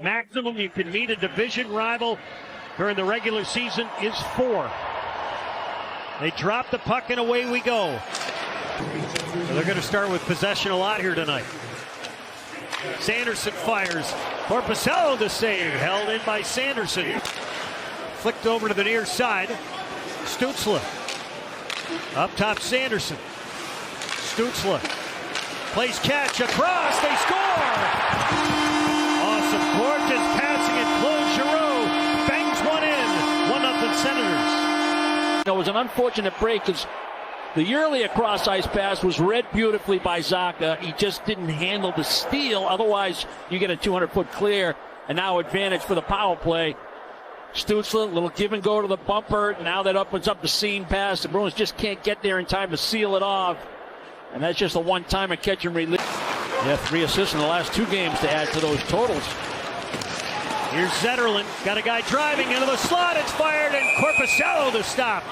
maximum you can meet a division rival during the regular season is 4. They drop the puck and away we go. So they're going to start with possession a lot here tonight. Sanderson fires. Korpisalo the save. Held in by Sanderson. Flicked over to the near side. Stutzle. Up top Sanderson. Stutzle. Plays catch across. They score! Awesome. Gorgeous passing and Claude Giroux bangs one in. 1-0 Senators. It was an unfortunate break because the earlier cross-ice pass was read beautifully by Zacha. He just didn't handle the steal. Otherwise, you get a 200-foot clear, and now advantage for the power play. Stutzle, little give and go to the bumper. Now that opens up the seam pass. The Bruins just can't get there in time to seal it off. And that's just a one-timer catch and release. Yeah, 3 assists in the last 2 games to add to those totals. Here's Zetterlund. Got a guy driving into the slot. It's fired, and Korpisalo to stop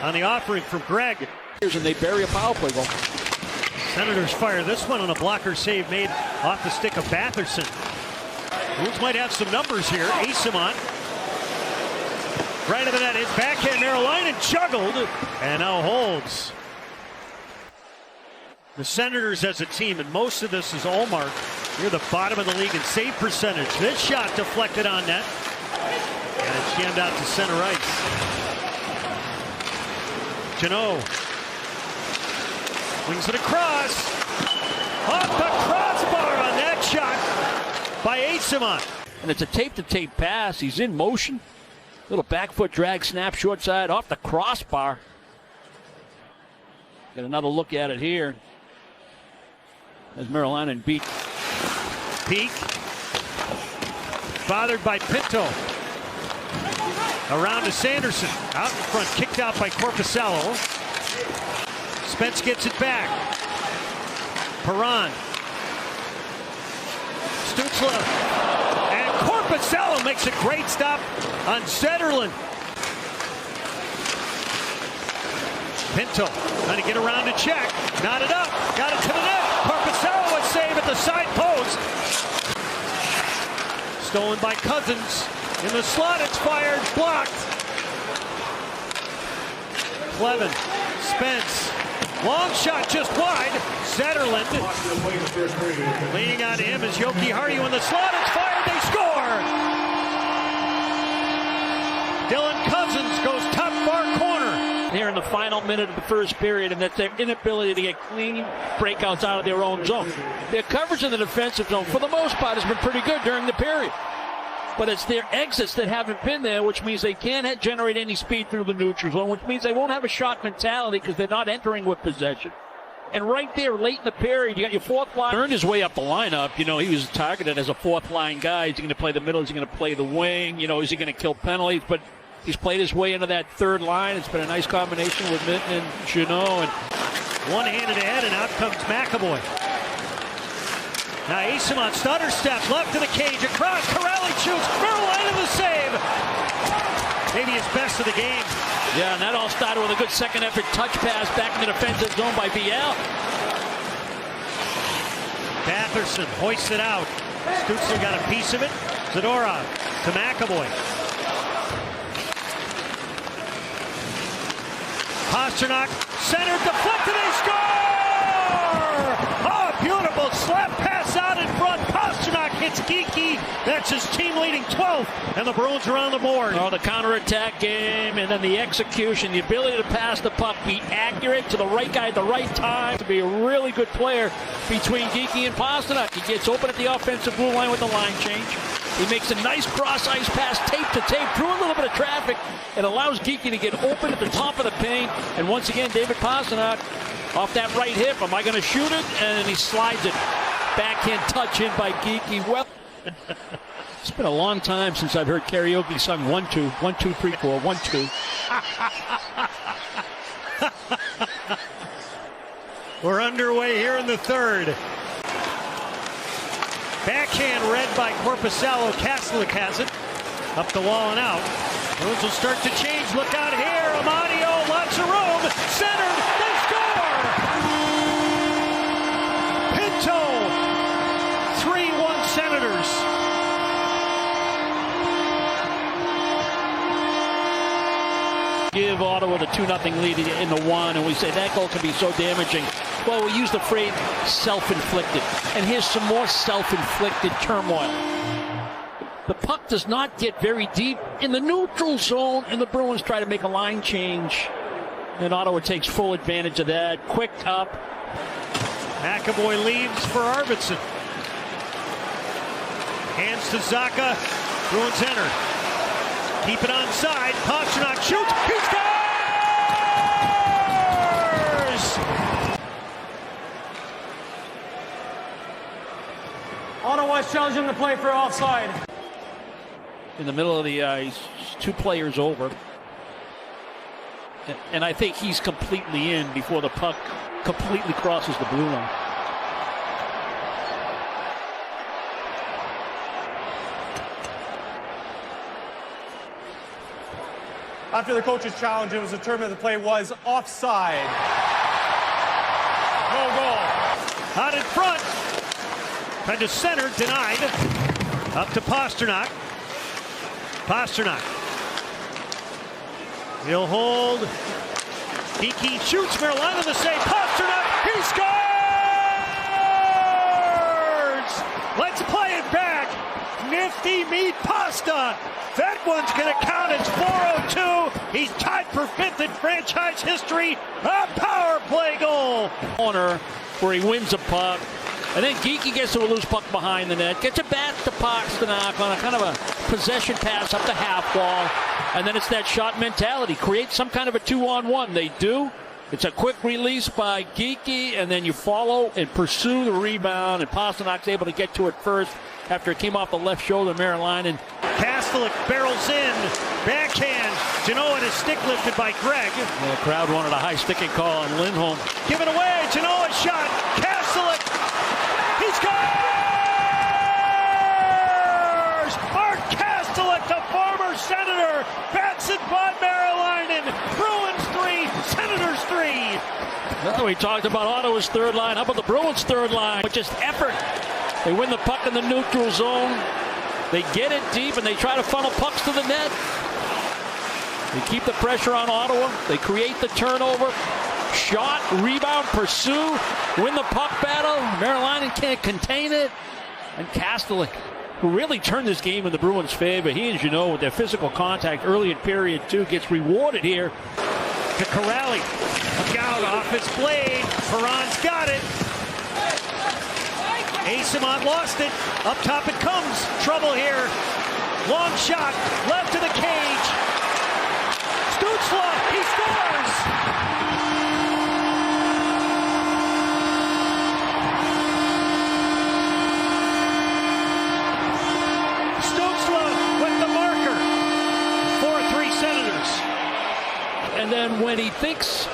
on the offering from Greig. And they bury a power play goal. Senators fire this one on a blocker save made off the stick of Batherson. Bruins might have some numbers here. Eyssimont. Right of the net. His backhand Merilainen juggled and now holds. The Senators as a team, and most of this is Allmark, near the bottom of the league in save percentage. This shot deflected on net. And it's jammed out to center ice. Giroux wings it across. Off the crossbar on that shot by Eyssimont. And it's a tape-to-tape pass. He's in motion. Little back foot drag snap short side off the crossbar. Get another look at it here. As Merilainen beat. Peak. Bothered by Pinto. Around to Sanderson. Out in front. Kicked out by Korpisalo. Spence gets it back. Perron. Stutzle. And Korpisalo makes a great stop on Zetterlund. Pinto trying to get around to check. Knotted up. Got it to the net. Korpisalo a save at the side post. Stolen by Cozens. In the slot, it's fired. Blocked. Clevin. Spence. Long shot just wide. Zetterlund. Leaning on him is Yoki Hardy. In the slot, it's fired. They score. Dylan Cozens goes top bar corner. Here in the final minute of the first period, and that's their inability to get clean breakouts out of their own zone. Their coverage in the defensive zone, for the most part, has been pretty good during the period. But it's their exits that haven't been there, which means they can't generate any speed through the neutral zone, which means they won't have a shot mentality because they're not entering with possession. And right there, late in the period, you got your fourth line. Turned his way up the lineup. You know, he was targeted as a fourth line guy. Is he going to play the middle? Is he going to play the wing? You know, is he going to kill penalties? But he's played his way into that third line. It's been a nice combination with Minton and Giroux. And one-handed ahead, and out comes McAvoy. Now Eyssimont stutter step left to the cage, across. Corrali shoots. Merilainen the save. Maybe his best of the game. Yeah, and that all started with a good second effort touch pass back in the defensive zone by BL. Batherson hoists it out. Stutzle got a piece of it. Zadorov to McAvoy. Pastrnak centered, deflected, they score! Oh, beautiful slap pass out in front. Pastrnak hits Geekie. That's his team-leading 12th, and the Bruins are on the board. Oh, the counterattack game, and then the execution, the ability to pass the puck, be accurate to the right guy at the right time, to be a really good player between Geekie and Pastrnak. He gets open at the offensive blue line with the line change. He makes a nice cross-ice pass, tape to tape, through a little bit of traffic. It allows Geekie to get open at the top of the paint. And once again, David Pastrnak off that right hip. Am I going to shoot it? And then he slides it. Backhand touch in by Geekie. Well, it's been a long time since I've heard karaoke sung 1-2, 1-2, 3-4, 1-2. We're underway here in the third. Backhand read by Korpisalo. Kastelic has it. Up the wall and out. Bruins will start to change. Look out here. Amadio, lots of room. Centered. They score! Pinto. 3-1 Senators. give Ottawa the 2-0 lead in the one, and we say that goal can be so damaging. Well, we use the phrase self-inflicted. And here's some more self-inflicted turmoil. The puck does not get very deep in the neutral zone, and the Bruins try to make a line change. And Ottawa takes full advantage of that. Quick up. McAvoy leaves for Arvidsson. Hands to Zacha. Bruins enter. Keep it onside. Pastrnak shoots. He scores! Ottawa's challenging the play for offside. In the middle of the ice, 2 players over. And I think he's completely in before the puck completely crosses the blue line. After the coach's challenge, it was determined the play was offside. No goal. Out in front. Trying to center, denied. Up to Pastrnak. Pastrnak. He'll hold. Geekie shoots. Merilainen the save. Pastrnak. He scores! Let's play it back. Nifty meat pasta. That one's going to count. It's 4:02. He's tied for 5th in franchise history. A power play goal. Corner where he wins a puck. And then Geekie gets to a loose puck behind the net. Gets it back to Pastrnak on a kind of a possession pass up the half wall. And then it's that shot mentality. Create some kind of a 2-on-1. They do. It's a quick release by Geekie, and then you follow and pursue the rebound. And Pastrnak's able to get to it first after it came off the left shoulder of Merilainen. Kastelic barrels in. Backhand. Giroux and his stick lifted by Greig. Well, the crowd wanted a high sticking call on Lindholm. Give it away. Giroux shot. Kastelic. He scores! Mark Kastelic, the former Senator, bats it by Merilainen. Bruins 3, Senators 3. Well, we talked about Ottawa's third line. How about the Bruins' third line? With just effort. They win the puck in the neutral zone. They get it deep, and they try to funnel pucks to the net. They keep the pressure on Ottawa. They create the turnover. Shot, rebound, pursue, win the puck battle. Merilainen can't contain it. And Kastelic, who really turned this game in the Bruins' favor. He and Giroux with their physical contact early in period 2 gets rewarded here. To Corrali. Look out, off his blade. Perron's got it. Eyssimont lost it. Up top it comes. Trouble here. Long shot. Left to the cage. Stutzle. He scores. And then when he thinks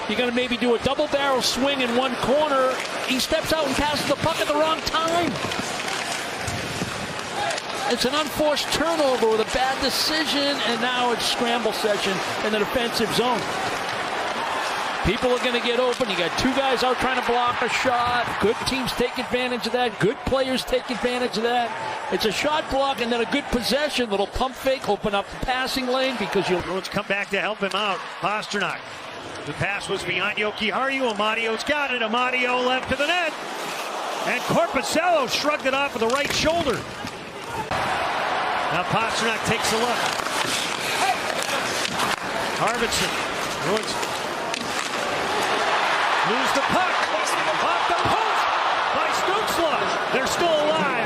you're going to maybe do a double barrel swing in one corner, he steps out and passes the puck at the wrong time. It's an unforced turnover with a bad decision, and now it's scramble session in the defensive zone. People are going to get open. You got 2 guys out trying to block a shot. Good teams take advantage of that. Good players take advantage of that. It's a shot block and then a good possession. Little pump fake, open up the passing lane because you'll... Bruins come back to help him out. Pastrnak. The pass was behind Jokiharju. Amadio's got it. Amadio left to the net. And Korpisalo shrugged it off with the right shoulder. Now Pastrnak takes a look. Arvidsson. Bruins lose the puck. Off the post by Stutzle. They're still alive.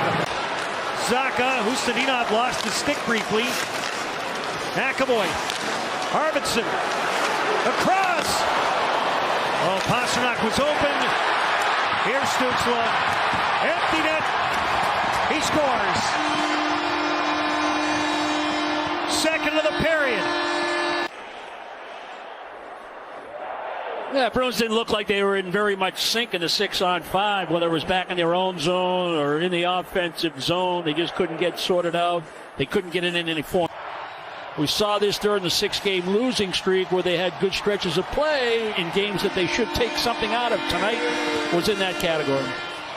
Zacha, Husadinov lost his stick briefly. McAvoy. Arvidsson. Across. Oh, Pastrnak was open. Here's Stutzle. Empty net. He scores. Second of the period. Yeah, Bruins didn't look like they were in very much sync in the 6-on-5, whether it was back in their own zone or in the offensive zone. They just couldn't get sorted out. They couldn't get it in any form. We saw this during the 6-game losing streak where they had good stretches of play in games that they should take something out of. Tonight was in that category.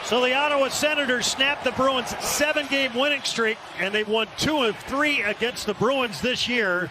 So the Ottawa Senators snapped the Bruins' 7-game winning streak, and they've won 2 of 3 against the Bruins this year.